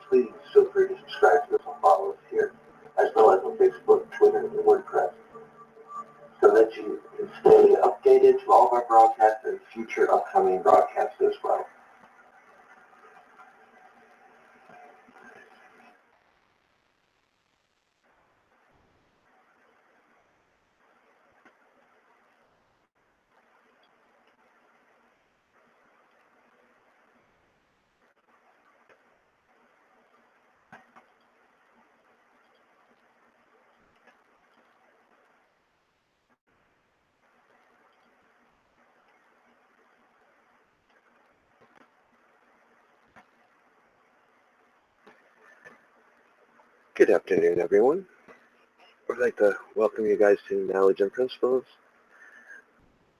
Please feel free to subscribe to us and follow us here, as well as on Facebook, Twitter, and Wordpress, so that you can stay updated to all of our broadcasts and future upcoming broadcasts as well. Good afternoon, everyone. I'd like to welcome you guys to Knowledge and Principles.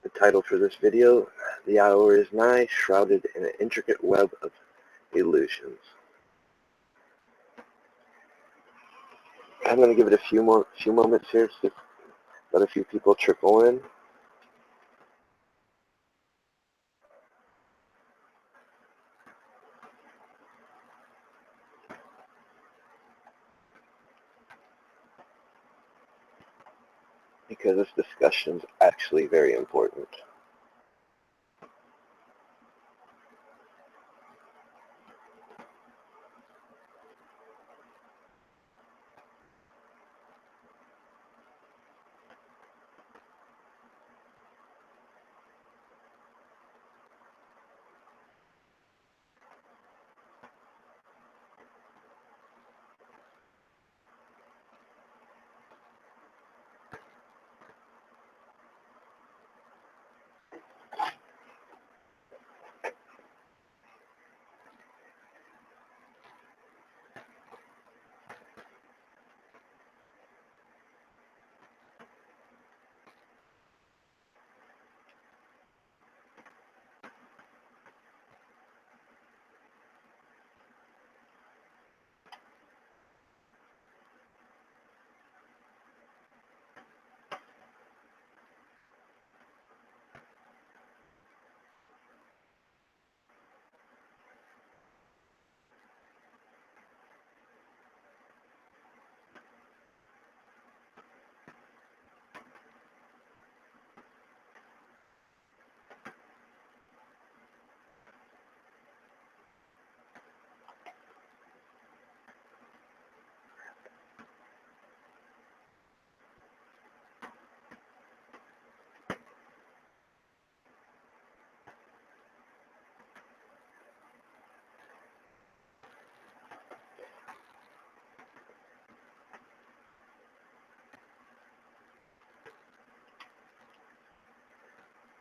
The title for this video, The Hour is Nigh, Shrouded in an Intricate Web of Illusions. I'm going to give it a few moments here to let a few people trickle in. Because this discussion is actually very important.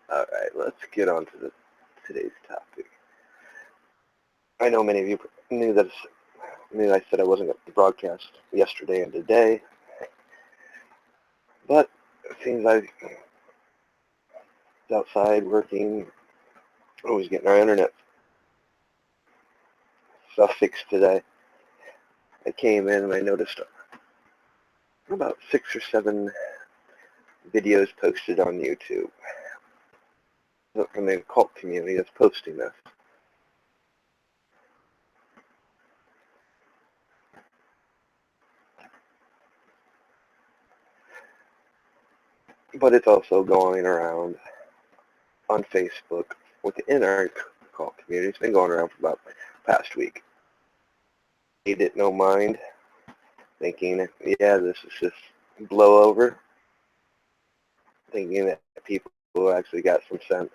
Alright, let's get on to today's topic. I know many of you knew I said I wasn't going to broadcast yesterday and today, but it seems I was outside working, always getting our internet stuff fixed today. I came in and I noticed about 6 or 7 videos posted on YouTube from the occult community that's posting this. But it's also going around on Facebook within our occult community. It's been going around for about the past week. He didn't know mind, thinking, yeah, this is just blow over, thinking that people actually got some sense.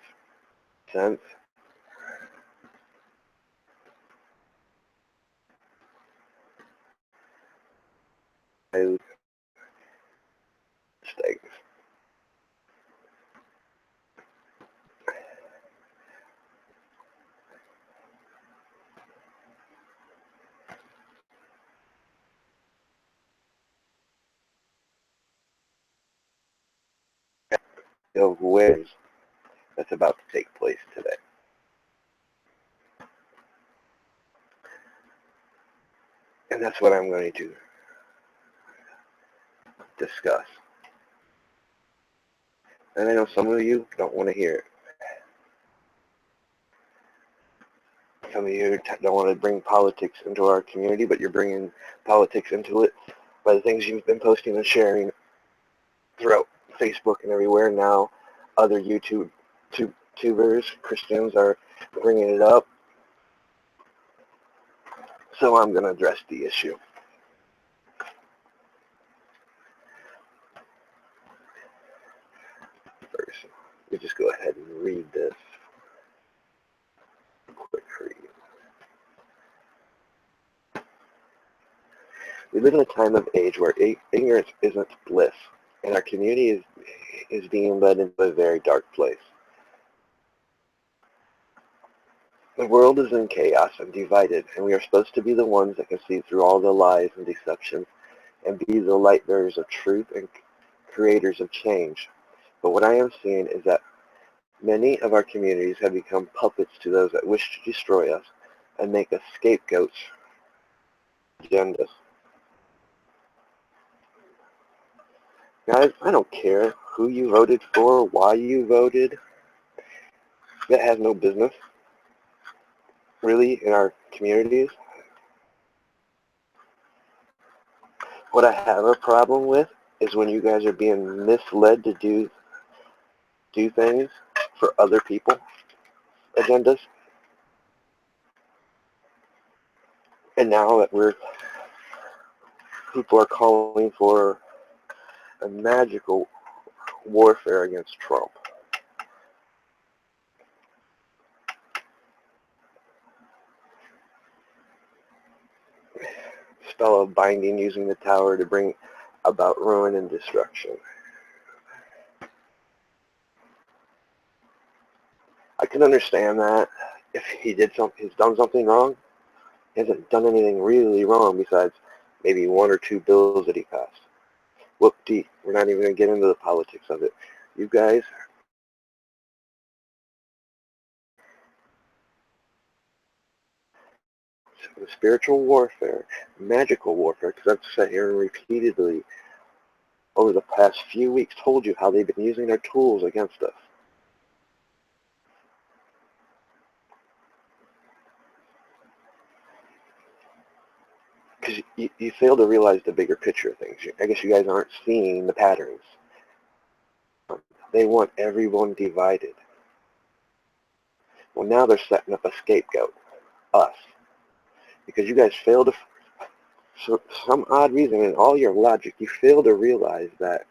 Mistakes. Of ways that's about to take place today. And that's what I'm going to discuss. And I know some of you don't want to hear it. Some of you don't want to bring politics into our community, but you're bringing politics into it by the things you've been posting and sharing throughout Facebook and everywhere. Now other YouTubers, Christians, are bringing it up. So I'm going to address the issue. First, we just go ahead and read this quick for you. We live in a time of age where ignorance isn't bliss, and our community is being led into a very dark place. The world is in chaos and divided, and we are supposed to be the ones that can see through all the lies and deception and be the light bearers of truth and creators of change. But what I am seeing is that many of our communities have become puppets to those that wish to destroy us and make us scapegoats for agendas. Guys, I don't care who you voted for, why you voted. That has no business, really, in our communities. What I have a problem with is when you guys are being misled to do things for other people, agendas. And now that people are calling for a magical warfare against Trump. Spell of binding using the tower to bring about ruin and destruction. I can understand that if he's done something wrong. He hasn't done anything really wrong besides maybe 1 or 2 bills that he passed. Whoop-dee. We're not even going to get into the politics of it. You guys, spiritual warfare, magical warfare, because I've sat here and repeatedly over the past few weeks told you how they've been using their tools against us. Because you fail to realize the bigger picture of things. I guess you guys aren't seeing the patterns. They want everyone divided. Well, now they're setting up a scapegoat, us. Because you guys fail to, for some odd reason, in all your logic, you fail to realize that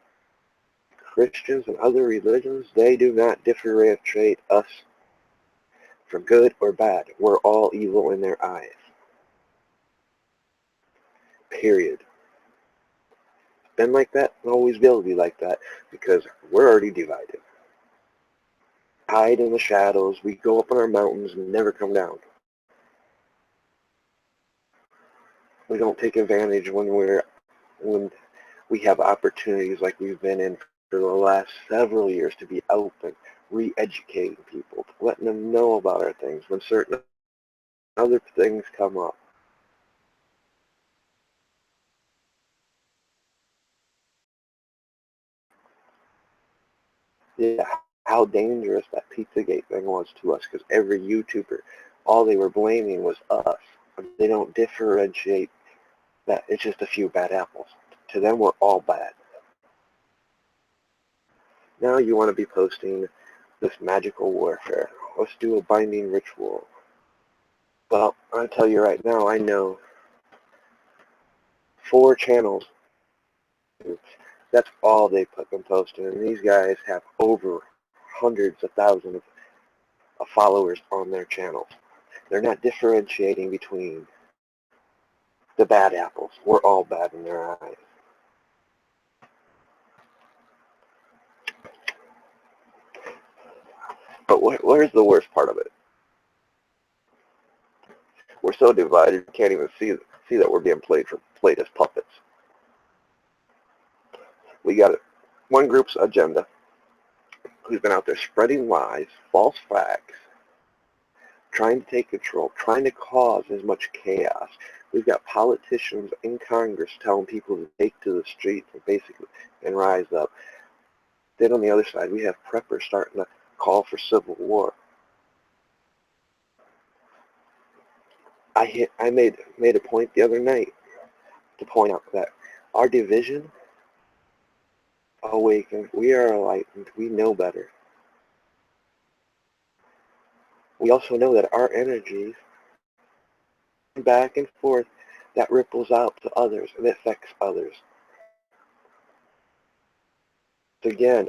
Christians and other religions, they do not differentiate us from good or bad. We're all evil in their eyes. Period. Been like that and always will be like that because we're already divided. Hide in the shadows. We go up on our mountains and never come down. We don't take advantage when we have opportunities like we've been in for the last several years to be open, re-educating people, letting them know about our things when certain other things come up. Yeah, how dangerous that Pizzagate thing was to us, because every YouTuber, all they were blaming was us. They don't differentiate that it's just a few bad apples. To them, we're all bad. Now you want to be posting this magical warfare. Let's do a binding ritual. Well, I'll tell you right now, I know 4 channels. That's all they been posting, and these guys have over hundreds of thousands of followers on their channels. They're not differentiating between the bad apples. We're all bad in their eyes. But where's the worst part of it? We're so divided, we can't even see that we're being played as puppets. We got one group's agenda, who's been out there spreading lies, false facts, trying to take control, trying to cause as much chaos. We've got politicians in Congress telling people to take to the streets and rise up. Then on the other side, we have preppers starting to call for civil war. I made a point the other night to point out that our division awakened. We are enlightened. We know better. We also know that our energies back and forth, that ripples out to others and it affects others. So again,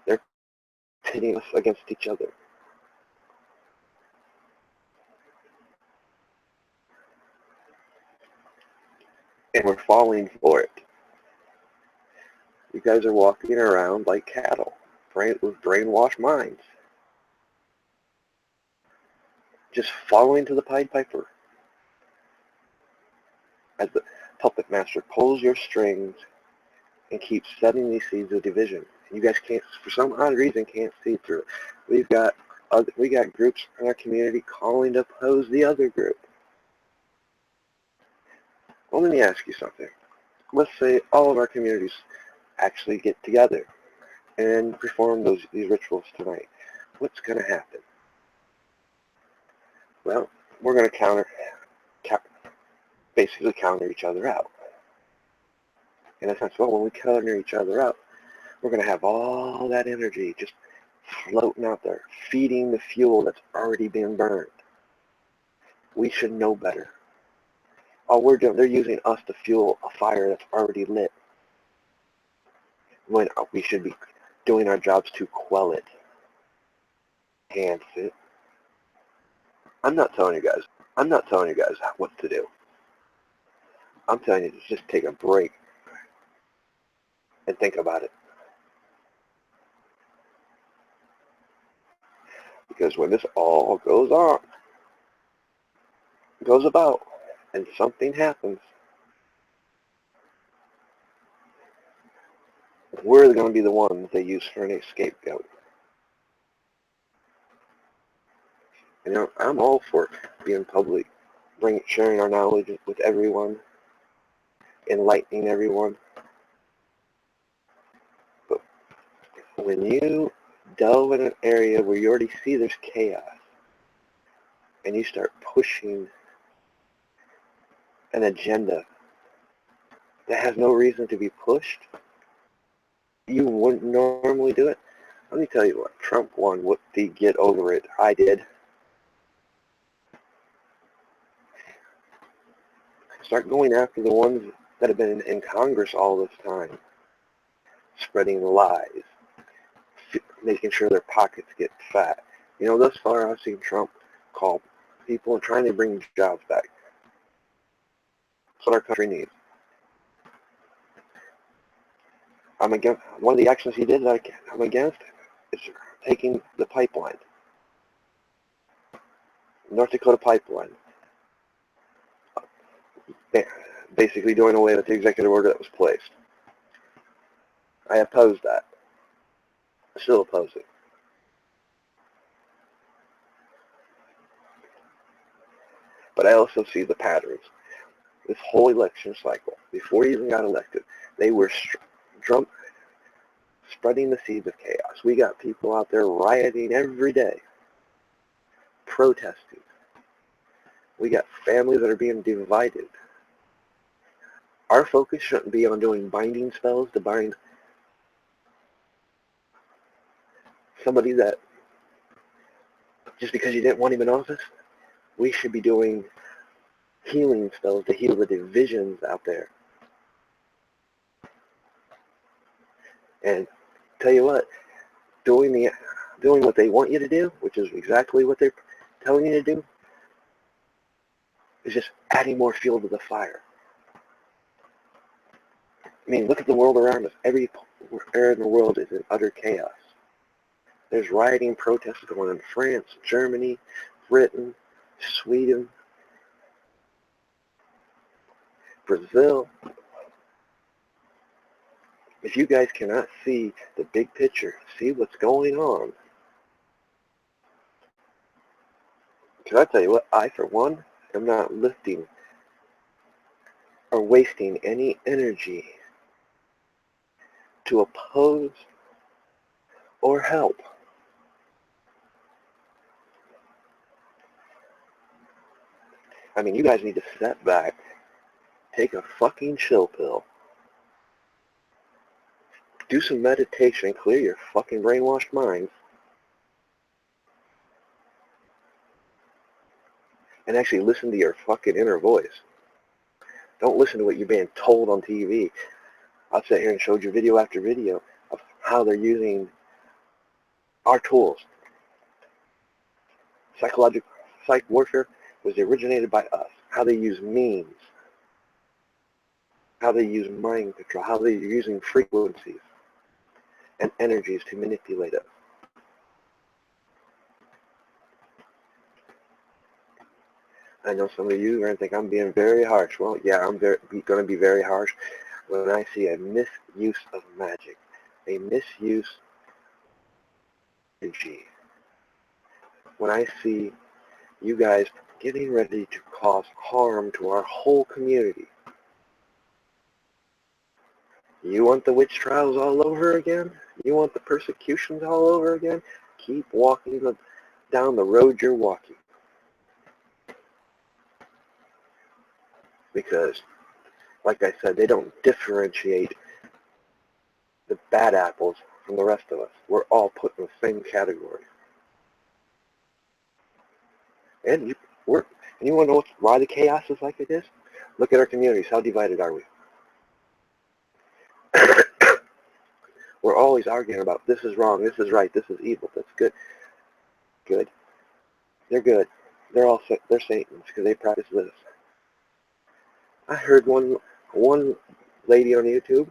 they're pitting us against each other. And we're falling for it. You guys are walking around like cattle with brainwashed minds. Just following to the Pied Piper. As the puppet master pulls your strings and keeps setting these seeds of division. You guys can't, for some odd reason, can't see through it. We got groups in our community calling to oppose the other group. Well, let me ask you something. Let's say all of our communities actually get together and perform these rituals tonight. What's going to happen? Well, we're going to basically counter each other out. In a sense, well, when we counter each other out, we're going to have all that energy just floating out there, feeding the fuel that's already been burned. We should know better. All we're doing, they're using us to fuel a fire that's already lit, when we should be doing our jobs to quell it, enhance it. I'm not telling you guys what to do. I'm telling you to just take a break and think about it. Because when this all goes about, and something happens, we're going to be the ones they use for an scapegoat. You know, I'm all for being public, sharing our knowledge with everyone, enlightening everyone. But when you delve in an area where you already see there's chaos, and you start pushing an agenda that has no reason to be pushed, you wouldn't normally do it. Let me tell you what, Trump won. What did he get over it? I did. Start going after the ones that have been in Congress all this time, spreading lies, making sure their pockets get fat. You know, thus far I've seen Trump call people and trying to bring jobs back. That's what our country needs. I'm against one of the actions he did that I'm against is taking the pipeline, North Dakota pipeline, basically doing away with the executive order that was placed. I oppose that. I still oppose it. But I also see the patterns. This whole election cycle, before he even got elected, they were spreading the seeds of chaos. We got people out there rioting every day, protesting. We got families that are being divided. Our focus shouldn't be on doing binding spells to bind somebody that, just because you didn't want him in office. We should be doing healing spells to heal the divisions out there. And tell you what, doing what they want you to do, which is exactly what they're telling you to do, is just adding more fuel to the fire. I mean, look at the world around us. Every area in the world is in utter chaos. There's rioting, protests going on in France, Germany, Britain, Sweden, Brazil. If you guys cannot see the big picture, see what's going on. Because I tell you what, I, for one, am not lifting or wasting any energy to oppose or help. I mean, you guys need to step back, take a fucking chill pill, do some meditation, clear your fucking brainwashed minds, and actually listen to your fucking inner voice. Don't listen to what you're being told on TV. I've sat here and showed you video after video of how they're using our tools. Psych warfare was originated by us. How they use memes, how they use mind control, how they're using frequencies and energies to manipulate us. I know some of you are going to think I'm being very harsh. Well, yeah, I'm going to be very harsh when I see a misuse of magic, a misuse of energy. When I see you guys getting ready to cause harm to our whole community. You want the witch trials all over again? You want the persecutions all over again? Keep walking down the road you're walking. Because, like I said, they don't differentiate the bad apples from the rest of us. We're all put in the same category. And you want to know why the chaos is like it is? Look at our communities. How divided are we? We're always arguing about this is wrong, this is right, this is evil, that's good. Good. They're good. They're Satans because they practice this. I heard one lady on YouTube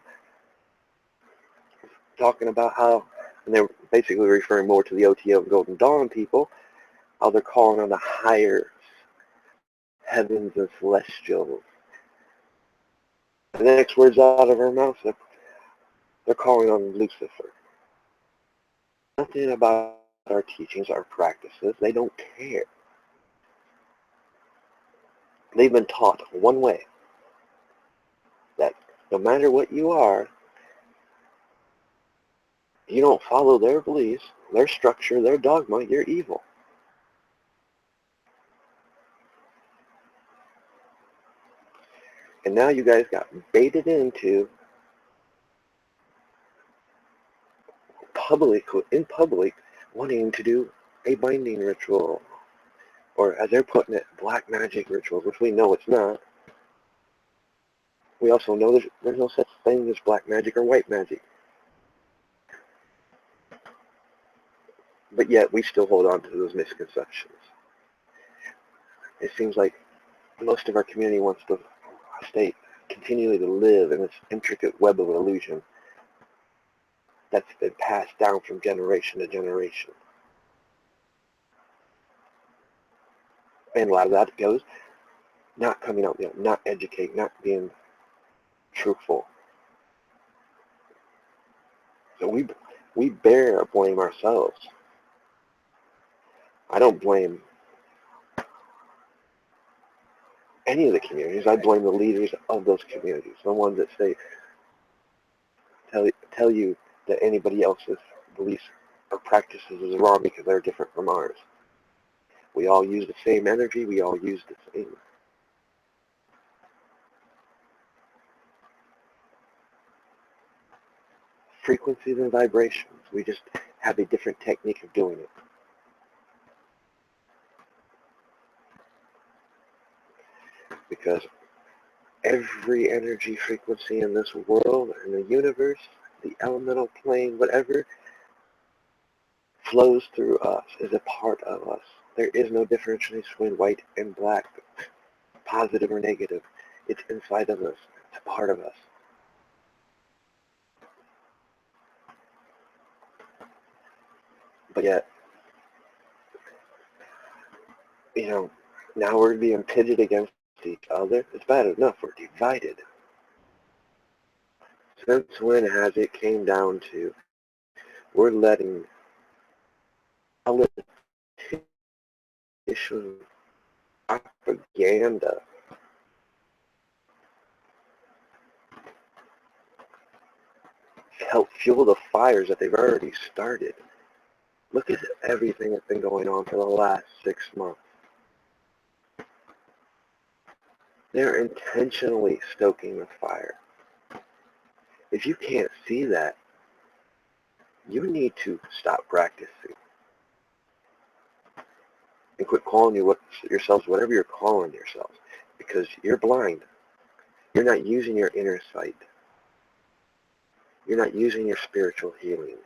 talking about how, and they were basically referring more to the OTO and Golden Dawn people, how they're calling on the higher heavens and celestials. The next words out of her mouth, they're calling on Lucifer. Nothing about our teachings, our practices. They don't care. They've been taught one way, that no matter what you are, you don't follow their beliefs, their structure, their dogma, you're evil. And now you guys got baited into in public, wanting to do a binding ritual, or as they're putting it, black magic rituals, which we know it's not. We also know there's no such thing as black magic or white magic. But yet we still hold on to those misconceptions. It seems like most of our community wants to continually to live in this intricate web of illusion that's been passed down from generation to generation. And a lot of that goes not coming out, not educating, not being truthful. So we bear blame ourselves. I don't blame any of the communities. I blame the leaders of those communities, the ones that tell you that anybody else's beliefs or practices is wrong because they're different from ours. We all use the same energy. We all use the same frequencies and vibrations. We just have a different technique of doing it. Because every energy frequency in this world, in the universe, the elemental plane, whatever, flows through us, is a part of us. There is no differentiation between white and black, positive or negative. It's inside of us. It's a part of us. But yet, now we're being pitted against each other. It's bad enough we're divided. Since when has it came down to we're letting politician propaganda help fuel the fires that they've already started? Look at everything that's been going on for the last 6 months. They're intentionally stoking the fire. If you can't see that, you need to stop practicing and quit calling yourselves whatever you're calling yourselves, because you're blind. You're not using your inner sight. You're not using your spiritual hearing.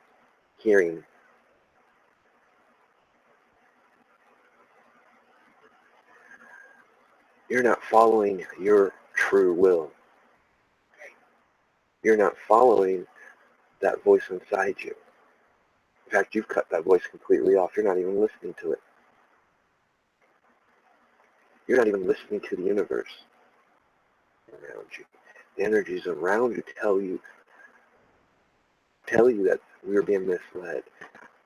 You're not following your true will. You're not following that voice inside you. In fact, you've cut that voice completely off. You're not even listening to it. You're not even listening to the universe around you. The energies around you tell you that we're being misled,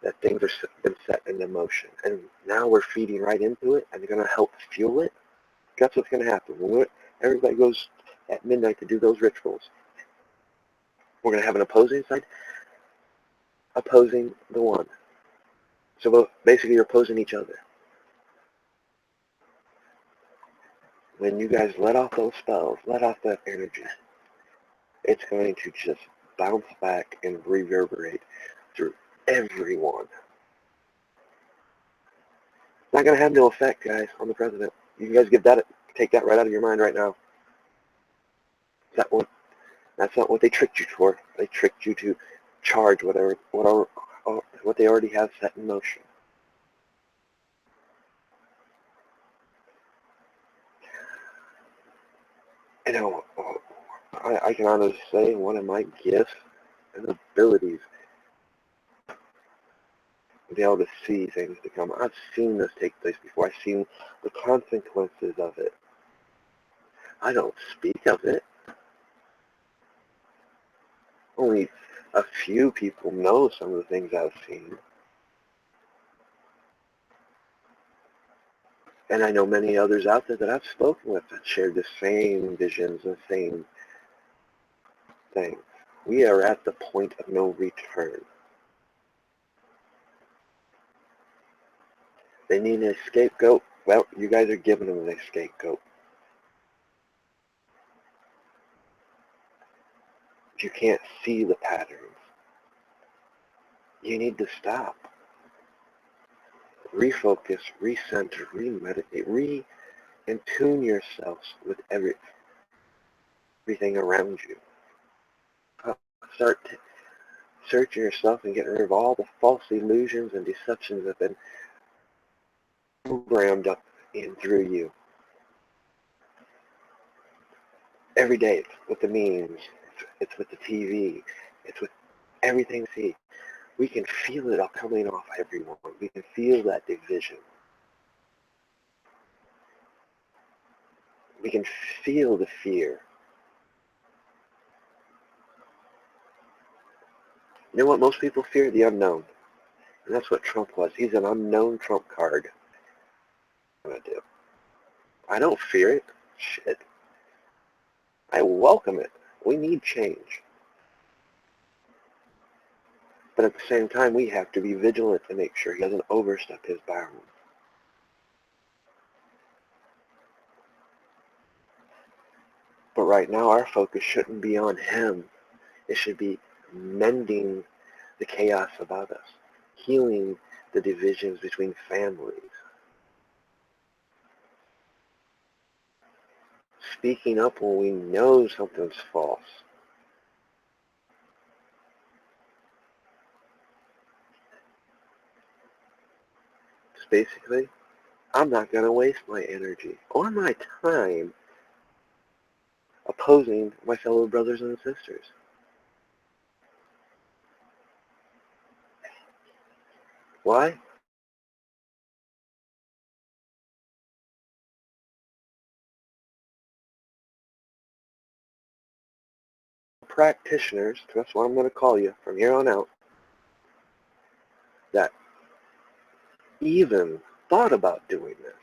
that things are been set into motion. And now we're feeding right into it, and they're going to help fuel it. That's what's going to happen. When everybody goes at midnight to do those rituals, we're going to have an opposing side opposing the one. So basically you're opposing each other. When you guys let off those spells, let off that energy, it's going to just bounce back and reverberate through everyone. It's not going to have no effect, guys, on the president. You guys take that right out of your mind right now. That's not what they tricked you for. They tricked you to charge what they already have set in motion. I can honestly say one of my gifts and abilities to be able to see things to come. I've seen this take place before. I've seen the consequences of it. I don't speak of it. Only a few people know some of the things I've seen. And I know many others out there that I've spoken with that shared the same visions, the same things. We are at the point of no return. They need a scapegoat. Well, you guys are giving them a scapegoat. If you can't see the patterns, you need to stop. Refocus, recenter, remeditate, re-intune yourselves with everything around you. Start searching yourself and getting rid of all the false illusions and deceptions that have been programmed up in through you. Every day, it's with the memes, it's with the TV, it's with everything we see. We can feel it all coming off everyone. We can feel that division. We can feel the fear. You know what most people fear? The unknown. And that's what Trump was. He's an unknown trump card. What I do. I don't fear it. Shit. I welcome it. We need change. But at the same time, we have to be vigilant to make sure he doesn't overstep his bounds. But right now, our focus shouldn't be on him. It should be mending the chaos about us, healing the divisions between families, speaking up when we know something's false. Just basically, I'm not going to waste my energy or my time opposing my fellow brothers and sisters. Why? Practitioners, that's what I'm going to call you from here on out, that even thought about doing this.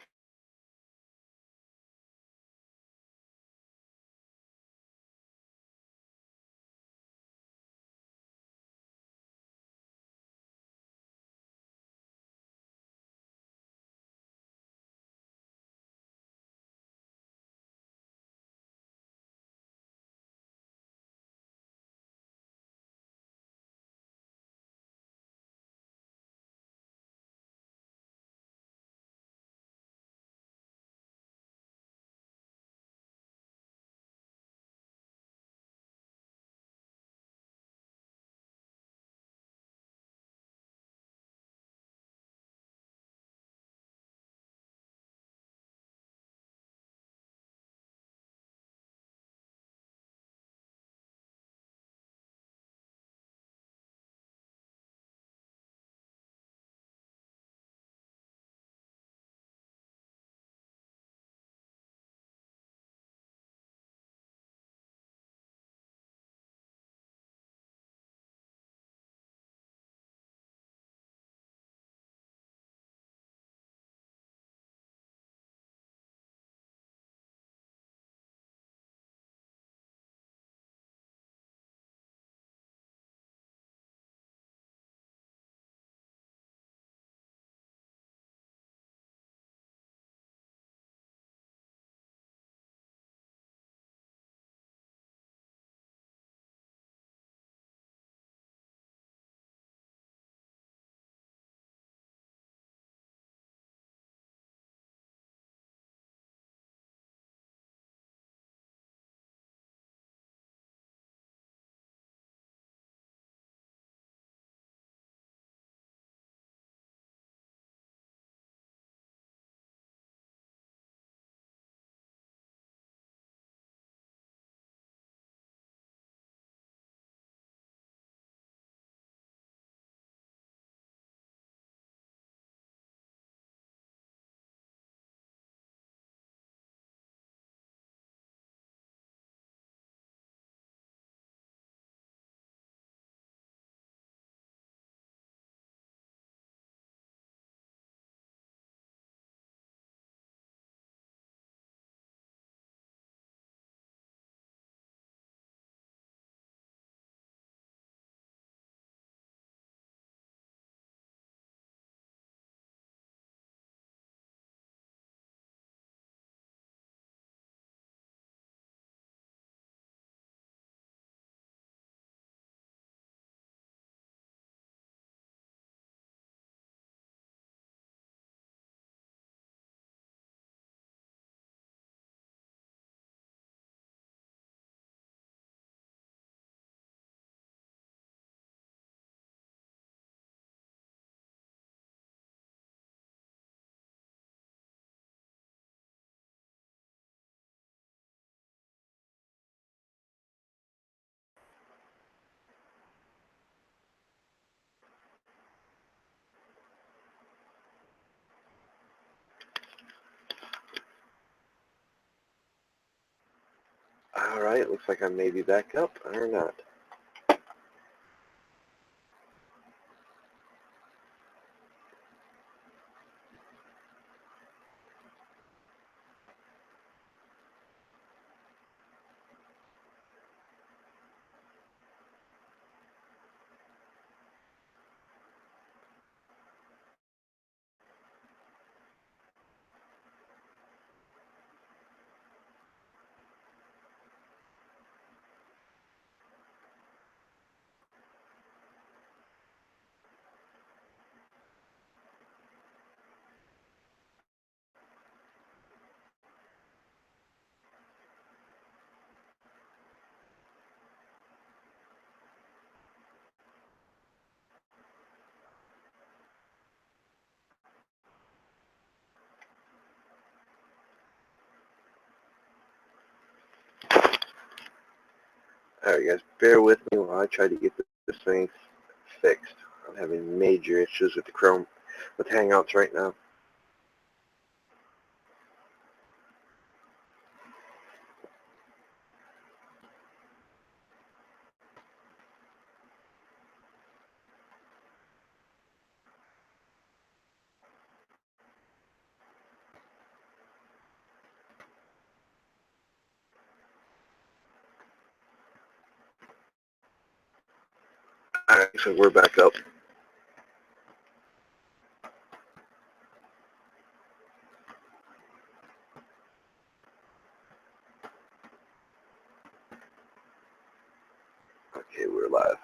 All right, looks like I may be back up or not. Alright guys, bear with me while I try to get this thing fixed. I'm having major issues with the Chrome, with Hangouts right now. Alright, so we're back up. Okay, we're live.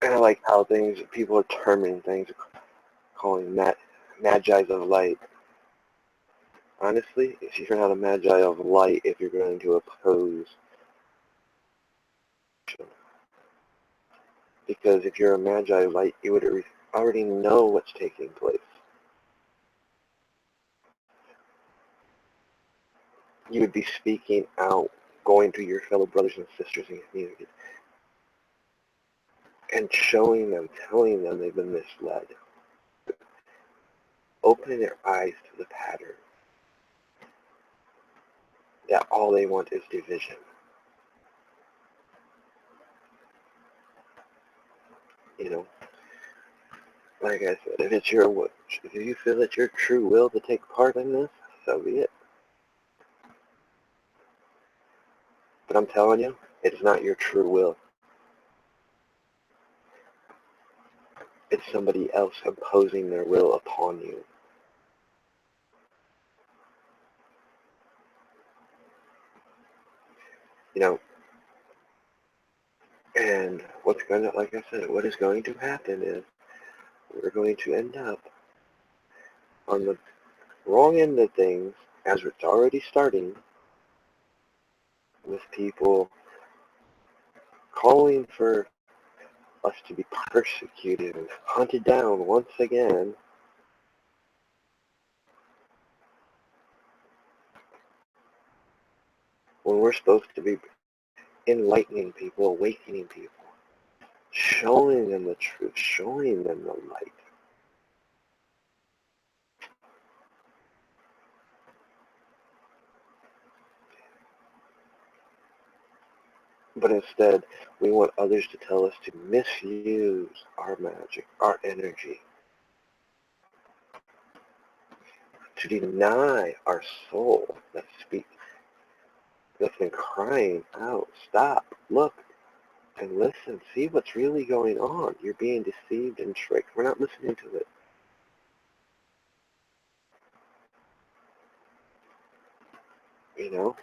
And I like how people are terming things, calling magi's of light. Honestly, if you're not a magi of light, if you're going to oppose, because if you're a magi of light, you would already know what's taking place. You would be speaking out, going to your fellow brothers and sisters in the community, and showing them, telling them they've been misled, opening their eyes to the pattern, that all they want is division. You know, like I said, if you feel it's your true will to take part in this, so be it. But I'm telling you, it's not your true will. It's somebody else imposing their will upon you. You know, and what's going to, like I said, what is going to happen is we're going to end up on the wrong end of things, as it's already starting, with people calling for us to be persecuted and hunted down once again, when we're supposed to be enlightening people, awakening people, showing them the truth, showing them the light. But instead, we want others to tell us to misuse our magic, our energy, to deny our soul that's been crying out, stop, look, and listen, see what's really going on. You're being deceived and tricked. We're not listening to it. You know?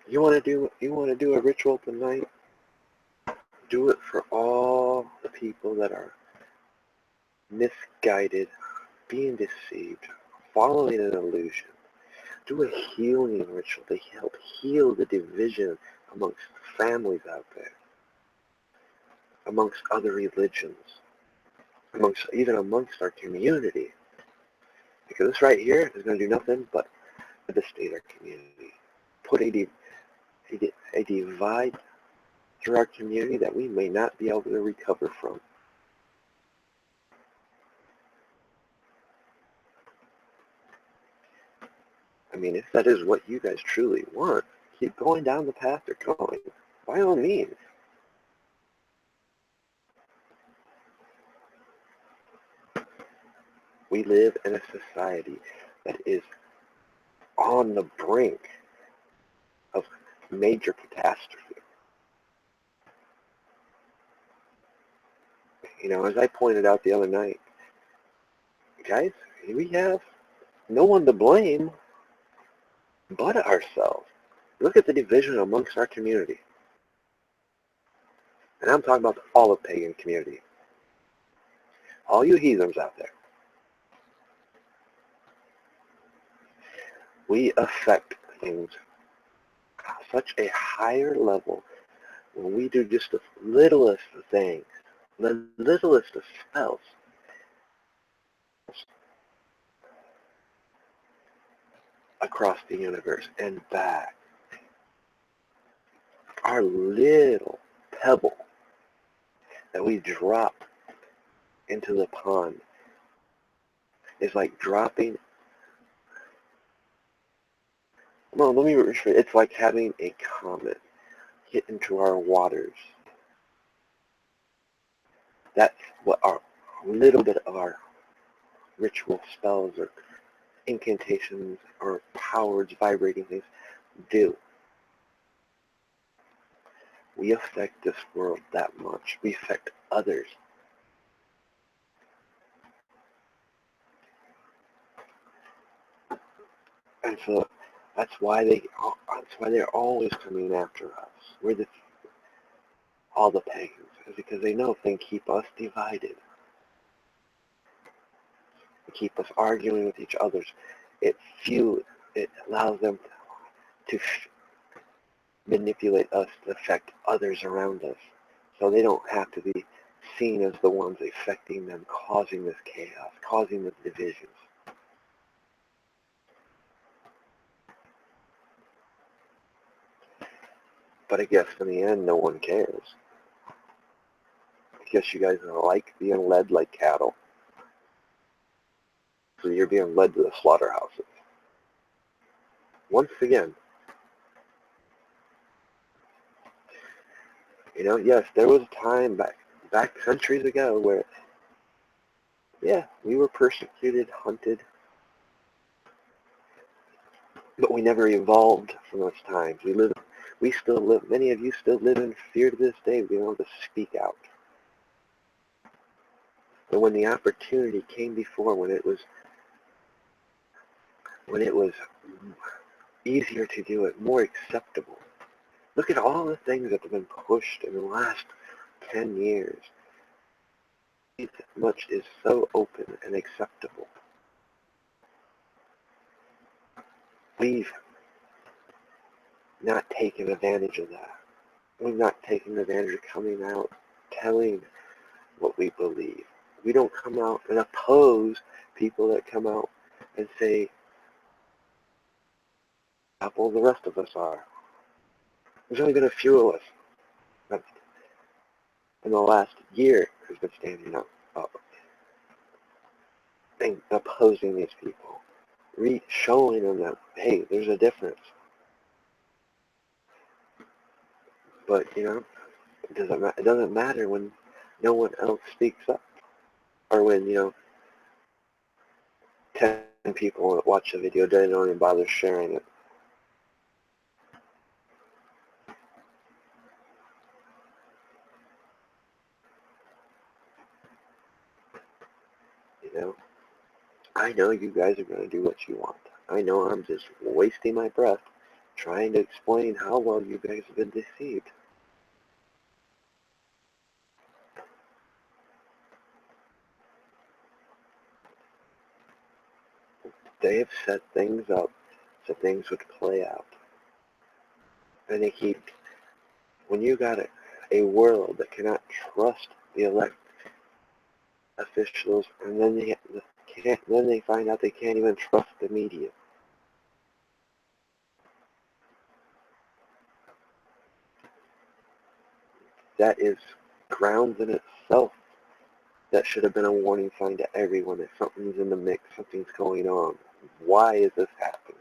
You want to do a ritual tonight? Do it for all the people that are misguided, being deceived, following an illusion. Do a healing ritual to help heal the division amongst families out there, amongst other religions, even amongst our community. Because this right here is going to do nothing but devastate our community. Put a divide through our community that we may not be able to recover from. I mean, if that is what you guys truly want, keep going down the path they're going. By all means. We live in a society that is on the brink of major catastrophe. You know, as I pointed out the other night, guys, we have no one to blame but ourselves. Look at the division amongst our community. And I'm talking about all of pagan community. All you heathens out there. We affect things at such a higher level when we do just the littlest of things, the littlest of spells. Across the universe and back. Our little pebble that we drop into the pond is like dropping, well, let me rephrase, it's like having a comet hit into our waters. That's what our little bit of our ritual spells or incantations or powers, vibrating things do. We affect this world that much. We affect others. And so that's why they're always coming after us. We're all the pagans, is because they know if they can keep us divided, keep us arguing with each other, it allows them to manipulate us to affect others around us. So they don't have to be seen as the ones affecting them, causing this chaos, causing the divisions. But I guess in the end, no one cares. I guess you guys like being led like cattle. So you're being led to the slaughterhouses. Once again, yes, there was a time back centuries ago where, yeah, we were persecuted, hunted, but we never evolved from those times. We still live, many of you still live in fear to this day. We don't want to speak out. But when the opportunity came before, when it was easier to do it, more acceptable. Look at all the things that have been pushed in the last 10 years. Much is so open and acceptable. We've not taken advantage of that. We've not taken advantage of coming out, telling what we believe. We don't come out and oppose people that come out and say, well, the rest of us are. There's only been a few of us that in the last year who's been standing up and opposing these people, showing them that, hey, there's a difference. But, it doesn't matter when no one else speaks up. Or when, 10 people watch a video, they don't even bother sharing it. I know you guys are going to do what you want. I know I'm just wasting my breath trying to explain how well you guys have been deceived. They have set things up so things would play out. And they keep, when you got a world that cannot trust the elected officials, and then they find out they can't even trust the media. That is grounds in itself. That should have been a warning sign to everyone that something's in the mix, something's going on. Why is this happening?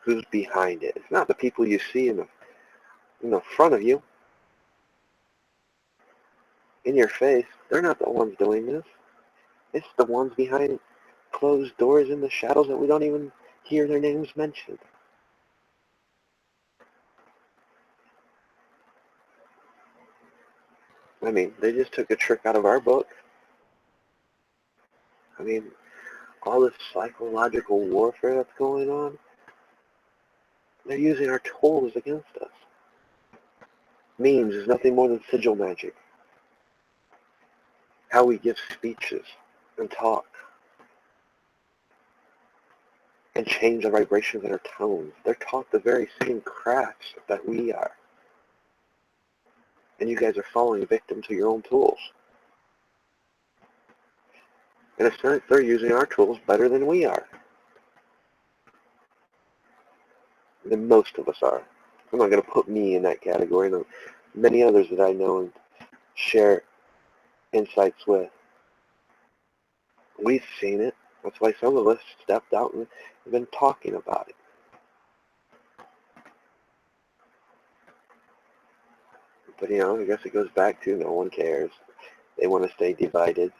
Who's behind it? It's not the people you see in the front of you, in your face. They're not the ones doing this. It's the ones behind closed doors in the shadows that we don't even hear their names mentioned. I mean, they just took a trick out of our book. I mean, all this psychological warfare that's going on, they're using our tools against us. Memes is nothing more than sigil magic. How we give speeches. and talk and change the vibrations in their tones. They're taught the very same crafts that we are. And you guys are falling victim to your own tools. In a sense, they're using our tools better than we are. Than most of us are. I'm not going to put me in that category. No, many others that I know and share insights with. We've seen it. That's why some of us stepped out and have been talking about it. But, I guess it goes back to no one cares. They want to stay divided.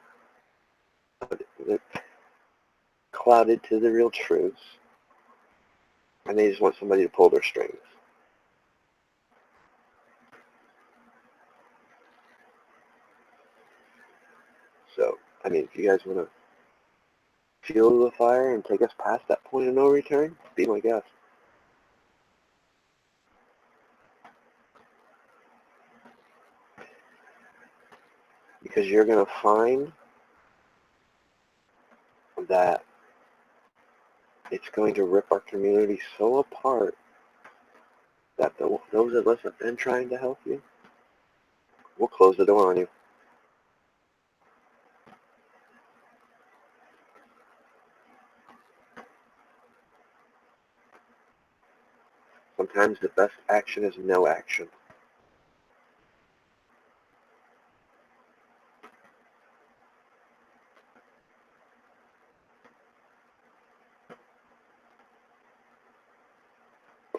They're clouded to the real truths. And they just want somebody to pull their strings. So, if you guys want to fuel the fire and take us past that point of no return, be my guest. Because you're going to find that it's going to rip our community so apart that those of us that have been trying to help you, we'll close the door on you. Sometimes the best action is no action.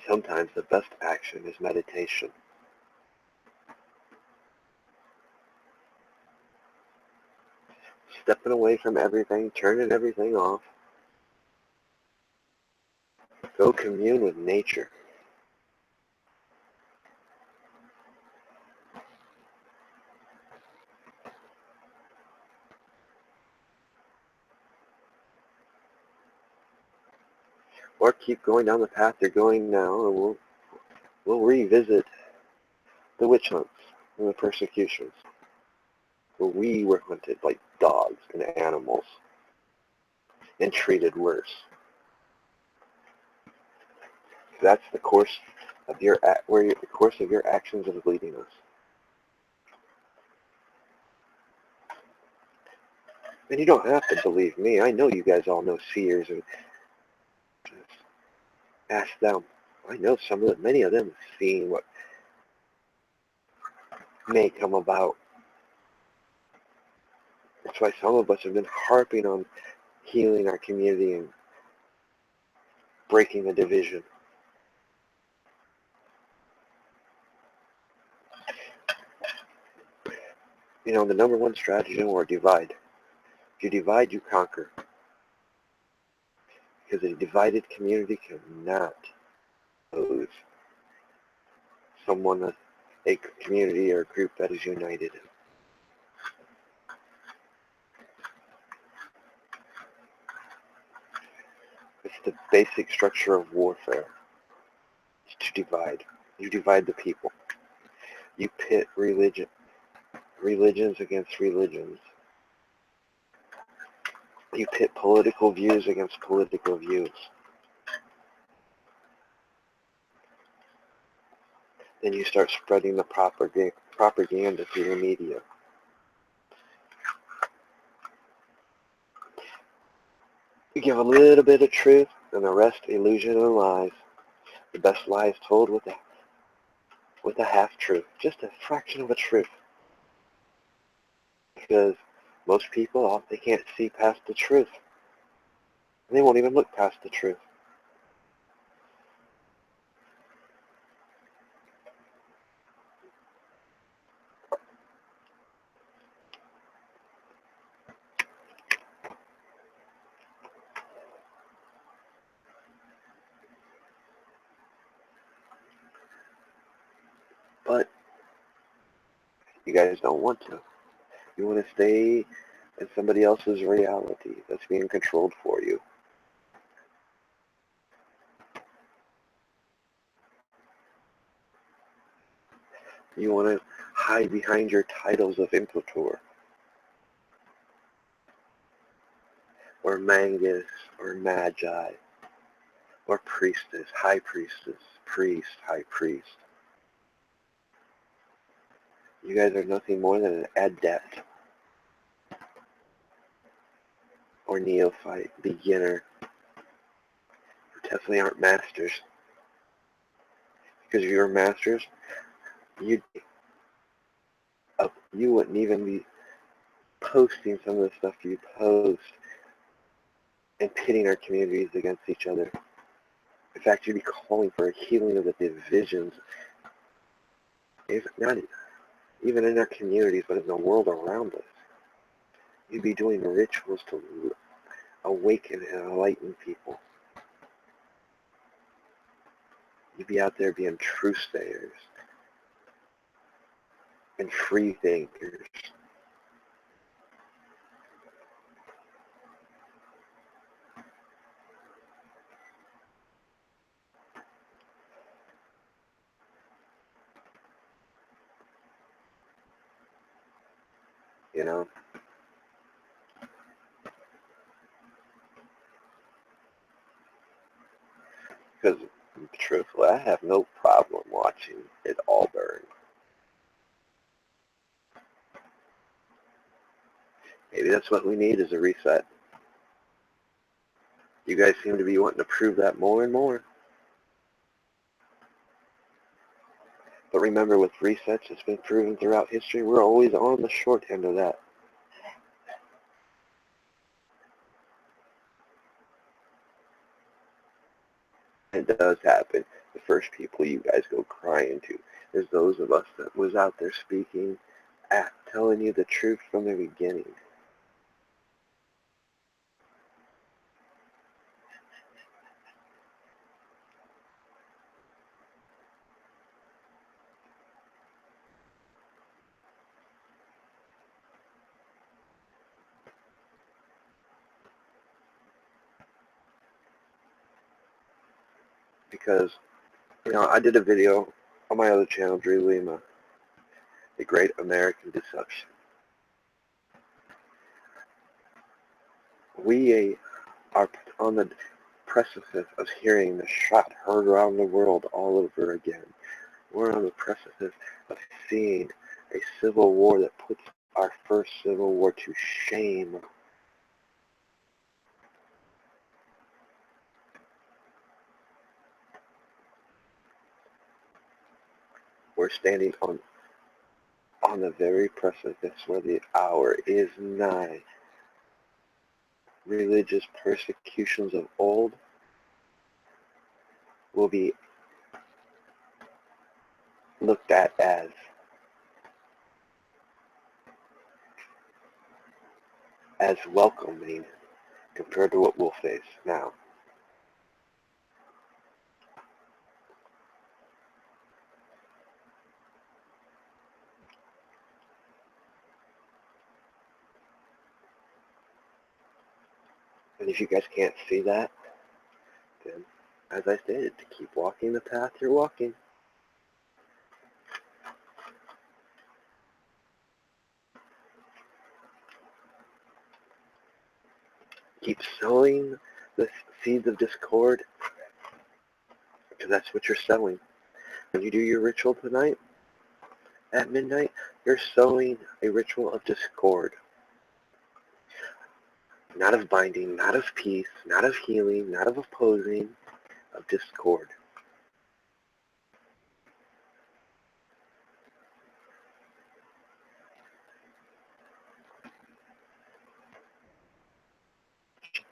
Sometimes the best action is meditation. Stepping away from everything, turning everything off. Go commune with nature. Or keep going down the path you're going now, and we'll revisit the witch hunts and the persecutions, where we were hunted like dogs and animals and treated worse. That's the course of the course of your actions is leading us. And you don't have to believe me. I know you guys all know seers, and ask them. I know many of them have seen what may come about. That's why some of us have been harping on healing our community and breaking the division. The number one strategy in war, divide. If you divide, you conquer. Because a divided community cannot oppose a community or a group that is united. It's the basic structure of warfare. It's to divide. You divide the people. You pit religions against religions. You pit political views against political views. Then you start spreading the propaganda through the media. You give a little bit of truth, and the rest illusion and lies. The best lie is told with a half-truth, just a fraction of a truth. Because most people, they can't see past the truth. And they won't even look past the truth. But you guys don't want to. You want to stay in somebody else's reality that's being controlled for you. You want to hide behind your titles of impostor. or Magus, or Magi, or Priestess, High Priestess, Priest, High Priest. You guys are nothing more than an adept, or neophyte, beginner. You definitely aren't masters. Because if you were masters, you wouldn't even be posting some of the stuff you post and pitting our communities against each other. In fact, you'd be calling for a healing of the divisions, if not even in our communities, but in the world around us. You'd be doing rituals to awaken and enlighten people. You'd be out there being truth-sayers and free thinkers. You know? Because, truthfully, I have no problem watching it all burn. Maybe that's what we need, is a reset. You guys seem to be wanting to prove that more and more. But remember, with resets, it's been proven throughout history, we're always on the short end of that. It does happen. The first people you guys go crying to is those of us that was out there speaking, telling you the truth from the beginning. Because, I did a video on my other channel, Drew Lima, The Great American Deception. We are on the precipice of hearing the shot heard around the world all over again. We're on the precipice of seeing a civil war that puts our first civil war to shame. We're standing on the very precipice where the hour is nigh. Religious persecutions of old will be looked at as welcoming compared to what we'll face now. And if you guys can't see that, then, as I stated, to keep walking the path you're walking. Keep sowing the seeds of discord, because that's what you're sowing. When you do your ritual tonight, at midnight, you're sowing a ritual of discord. Not of binding, not of peace, not of healing, not of opposing, of discord.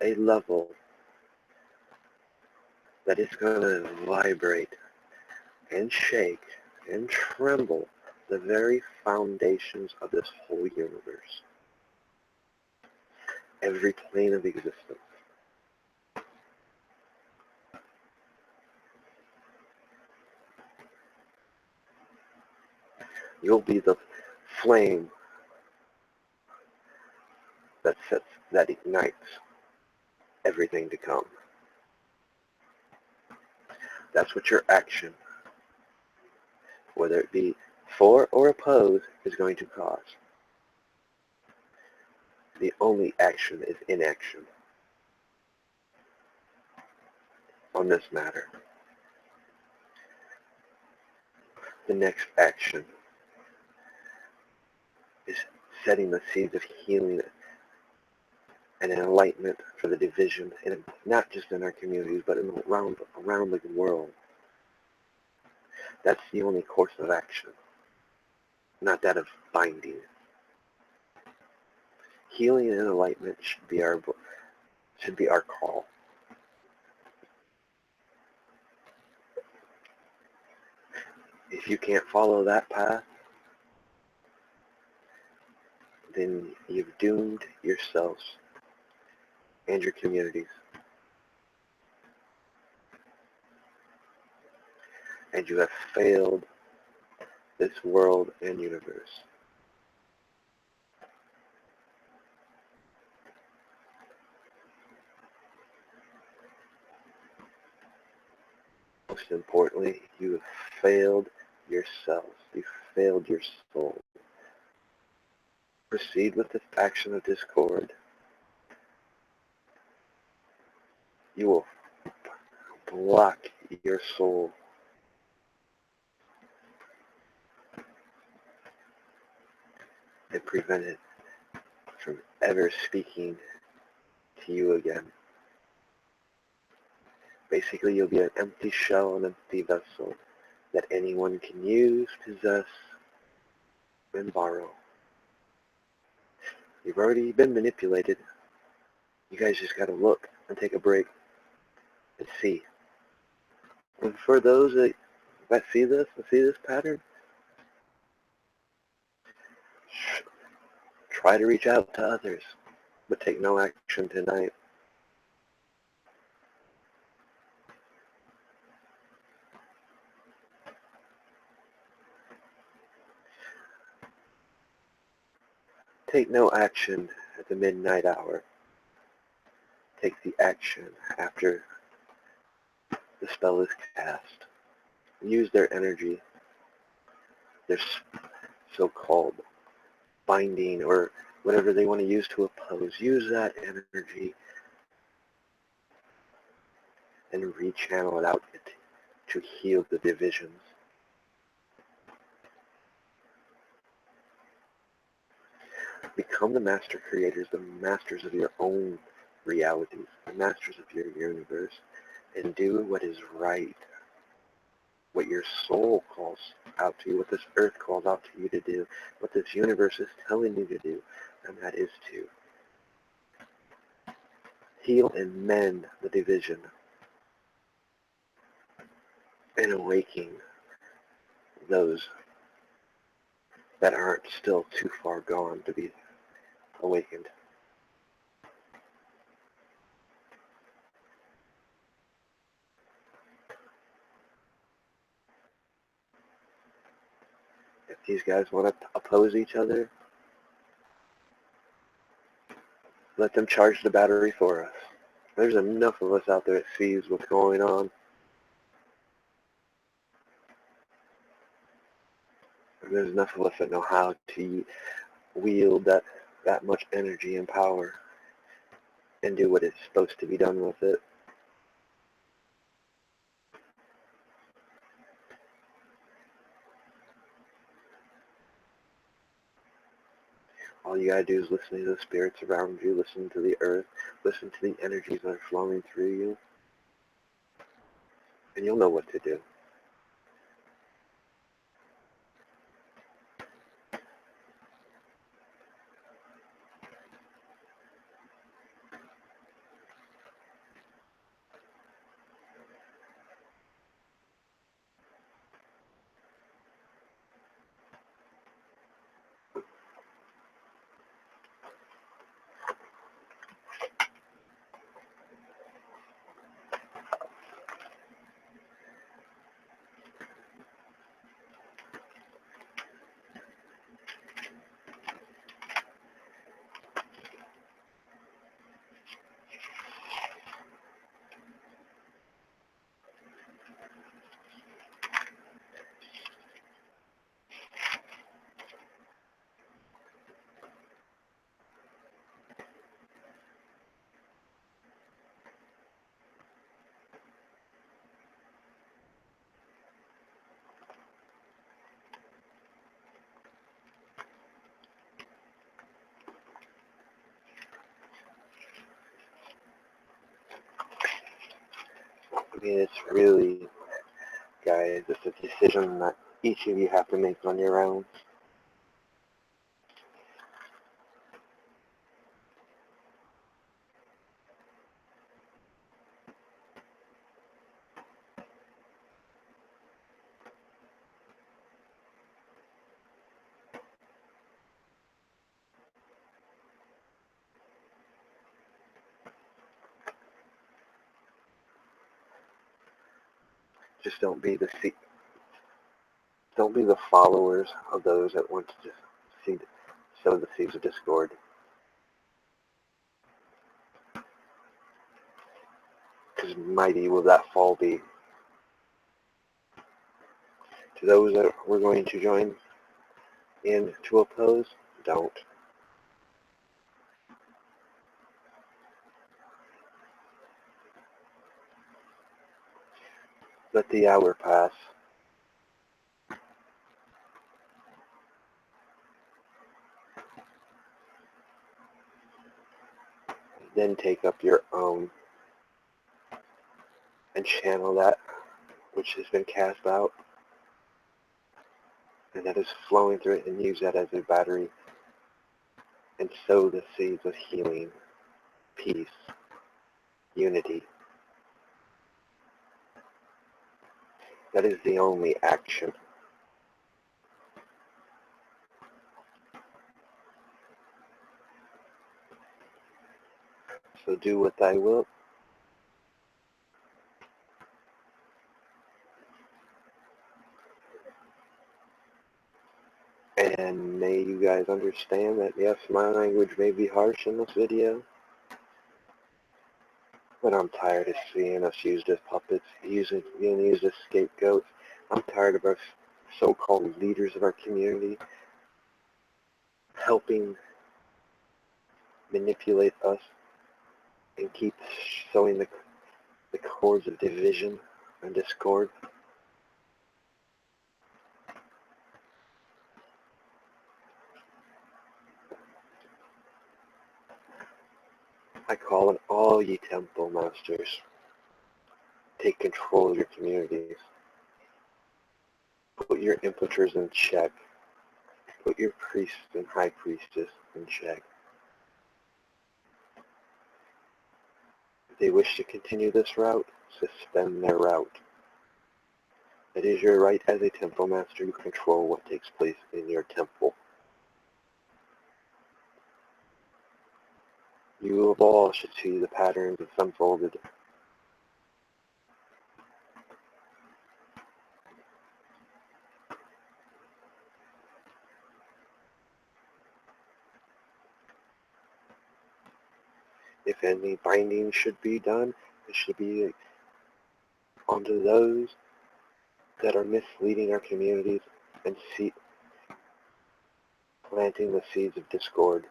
A level that is going to vibrate and shake and tremble the very foundations of this whole universe. Every plane of existence. You'll be the flame that ignites everything to come. That's what your action, whether it be for or oppose, is going to cause. The only action is inaction. on this matter. The next action is setting the seeds of healing and enlightenment for the division, and not just in our communities, but around the world. That's the only course of action, not that of binding. Healing and enlightenment should be our call. If you can't follow that path, then you've doomed yourselves and your communities. And you have failed this world and universe. Most importantly, you have failed yourselves. You failed your soul. Proceed with the action of discord. You will block your soul and prevent it from ever speaking to you again. Basically, you'll be an empty shell, an empty vessel that anyone can use, possess, and borrow. You've already been manipulated. You guys just gotta look and take a break and see. And for those that see this pattern, try to reach out to others, but take no action tonight. Take no action at the midnight hour. Take the action after the spell is cast. Use their energy, their so-called binding or whatever they want to use to oppose. Use that energy and rechannel it out to heal the divisions. Become the master creators, the masters of your own realities, the masters of your universe, and do what is right, what your soul calls out to you, what this earth calls out to you to do, what this universe is telling you to do, and that is to heal and mend the division and awaken those that aren't still too far gone to be awakened. If these guys want to oppose each other, let them charge the battery for us. There's enough of us out there that sees what's going on. And there's enough of us that know how to wield that much energy and power and do what is supposed to be done with it. All you gotta do is listen to the spirits around you, listen to the earth, listen to the energies that are flowing through you, and you'll know what to do. mean, it's really, guys, it's a decision that each of you have to make on your own. Just don't be the followers of those that want to just sow the seeds of discord. Because mighty will that fall be. To those that were going to join in to oppose, don't. Let the hour pass. Then take up your own and channel that which has been cast out and that is flowing through it, and use that as a battery and sow the seeds of healing, peace, unity. That is the only action. So do what thy wilt. And may you guys understand that, yes, my language may be harsh in this video, but I'm tired of seeing us used as puppets, being used as scapegoats. I'm tired of our so-called leaders of our community helping manipulate us and keep sowing the cords of division and discord. I call on all ye temple masters, take control of your communities. Put your impoters in check. Put your priests and high priestess in check. If they wish to continue this route, suspend their route. It is your right as a temple master to control what takes place in your temple. You of all should see the patterns that's unfolded. If any binding should be done, it should be onto those that are misleading our communities and planting the seeds of discord.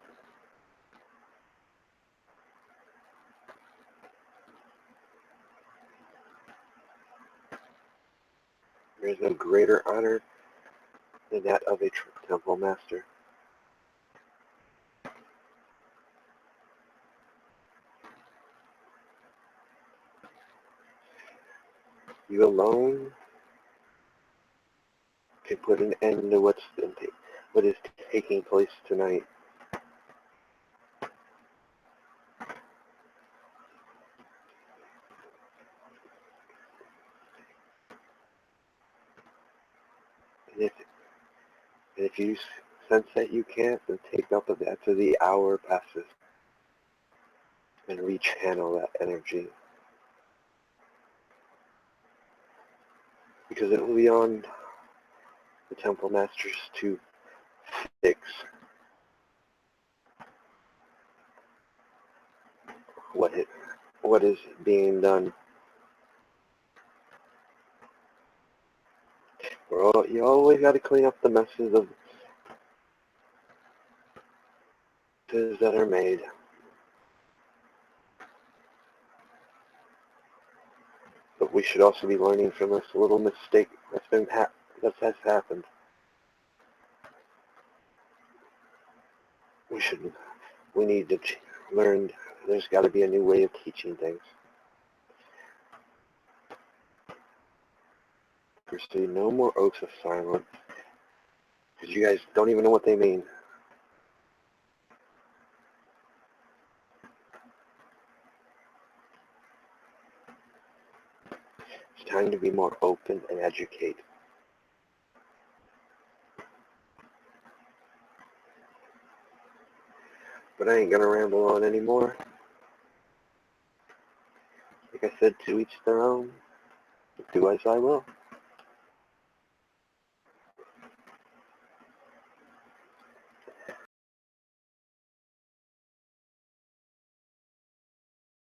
There is no greater honor than that of a temple master. You alone can put an end to what is taking place tonight. And if you sense that you can't, then take up of that till the hour passes and rechannel that energy. Because it will be on the temple masters to fix what is being done. You always got to clean up the messes that are made. But we should also be learning from this little mistake that has happened. We need to learn. There's got to be a new way of teaching things. secrecy, no more oaths of silence, because you guys don't even know what they mean. It's time to be more open and educate. But I ain't gonna ramble on anymore. Like I said, to each their own. Do as I will.